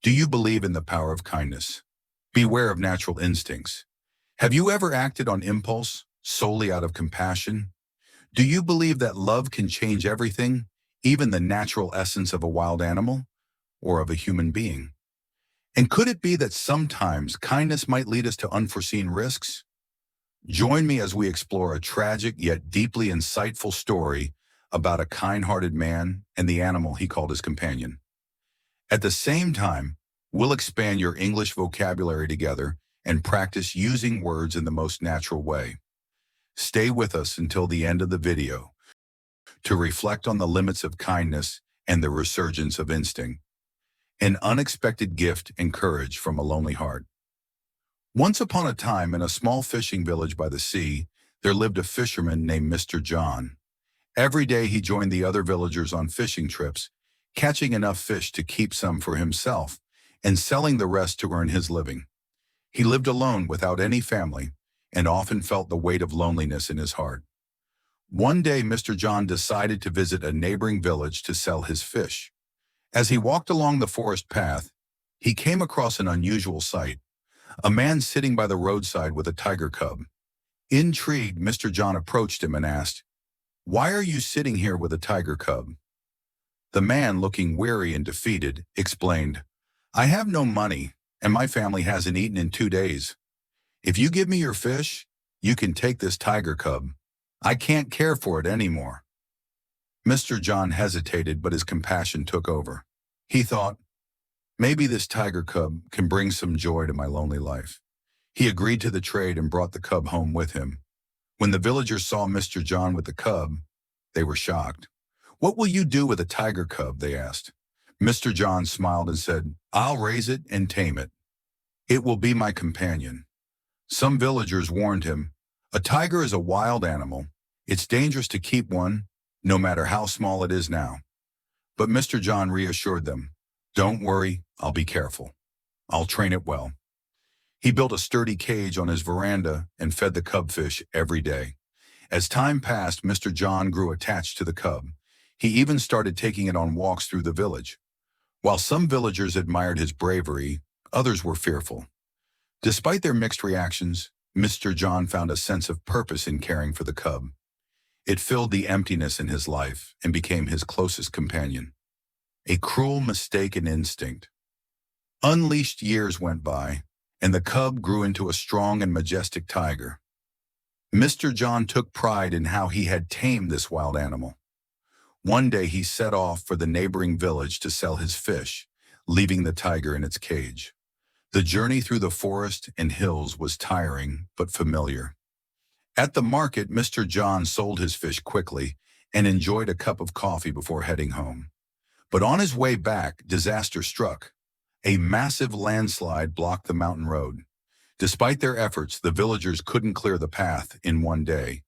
Do you believe in the power of kindness? Beware of natural instincts. Have you ever acted on impulse, solely out of compassion? Do you believe that love can change everything, even the natural essence of a wild animal or of a human being? And could it be that sometimes kindness might lead us to unforeseen risks? Join me as we explore a tragic yet deeply insightful story about a kind-hearted man and the animal he called his companion. At the same time, we'll expand your English vocabulary together and practice using words in the most natural way. Stay with us until the end of the video to reflect on the limits of kindness and the resurgence of instinct. An unexpected gift and courage from a lonely heart. Once upon a time, in a small fishing village by the sea, there lived a fisherman named Mr. John. Every day he joined the other villagers on fishing trips, catching enough fish to keep some for himself and selling the rest to earn his living. He lived alone without any family and often felt the weight of loneliness in his heart. One day, Mr. John decided to visit a neighboring village to sell his fish. As he walked along the forest path, he came across an unusual sight: a man sitting by the roadside with a tiger cub. Intrigued, Mr. John approached him and asked, "Why are you sitting here with a tiger cub?" The man, looking weary and defeated, explained, "I have no money, and my family hasn't eaten in 2 days. If you give me your fish, you can take this tiger cub. I can't care for it anymore." Mr. John hesitated, but his compassion took over. He thought, maybe this tiger cub can bring some joy to my lonely life. He agreed to the trade and brought the cub home with him. When the villagers saw Mr. John with the cub, they were shocked. "What will you do with a tiger cub?" they asked. Mr. John smiled and said, "I'll raise it and tame it. It will be my companion." Some villagers warned him, "A tiger is a wild animal. It's dangerous to keep one, no matter how small it is now." But Mr. John reassured them, "Don't worry, I'll be careful. I'll train it well." He built a sturdy cage on his veranda and fed the cubfish every day. As time passed, Mr. John grew attached to the cub. He even started taking it on walks through the village. While some villagers admired his bravery, others were fearful. Despite their mixed reactions, Mr. John found a sense of purpose in caring for the cub. It filled the emptiness in his life and became his closest companion. A cruel mistake in instinct. Unleashed years went by, and the cub grew into a strong and majestic tiger. Mr. John took pride in how he had tamed this wild animal. One day he set off for the neighboring village to sell his fish, leaving the tiger in its cage. The journey through the forest and hills was tiring but familiar. At the market, Mr. John sold his fish quickly and enjoyed a cup of coffee before heading home. But on his way back, disaster struck. A massive landslide blocked the mountain road. Despite their efforts, the villagers couldn't clear the path in one day.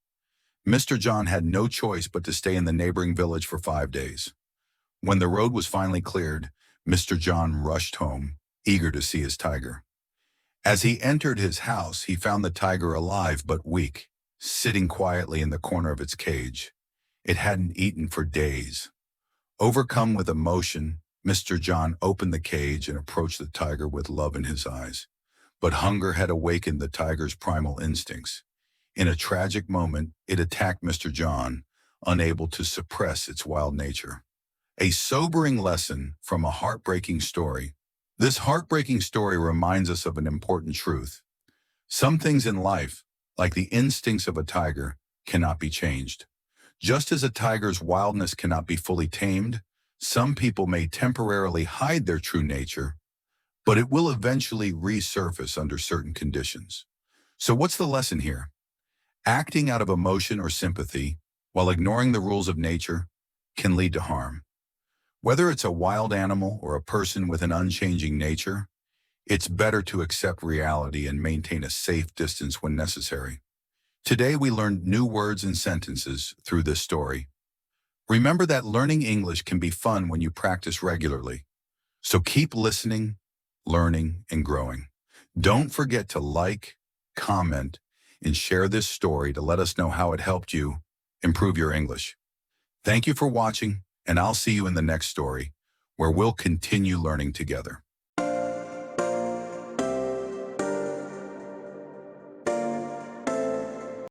Mr. John had no choice but to stay in the neighboring village for 5 days. When the road was finally cleared, Mr. John rushed home, eager to see his tiger. As he entered his house, he found the tiger alive but weak, sitting quietly in the corner of its cage. It hadn't eaten for days. Overcome with emotion, Mr. John opened the cage and approached the tiger with love in his eyes. But hunger had awakened the tiger's primal instincts. In a tragic moment, it attacked Mr. John, unable to suppress its wild nature. A sobering lesson from a heartbreaking story. This heartbreaking story reminds us of an important truth. Some things in life, like the instincts of a tiger, cannot be changed. Just as a tiger's wildness cannot be fully tamed, some people may temporarily hide their true nature, but it will eventually resurface under certain conditions. So what's the lesson here? Acting out of emotion or sympathy, while ignoring the rules of nature, can lead to harm. Whether it's a wild animal or a person with an unchanging nature, it's better to accept reality and maintain a safe distance when necessary. Today we learned new words and sentences through this story. Remember that learning English can be fun when you practice regularly. So keep listening, learning, and growing. Don't forget to like, comment, and share this story to let us know how it helped you improve your English. Thank you for watching, and I'll see you in the next story, where we'll continue learning together.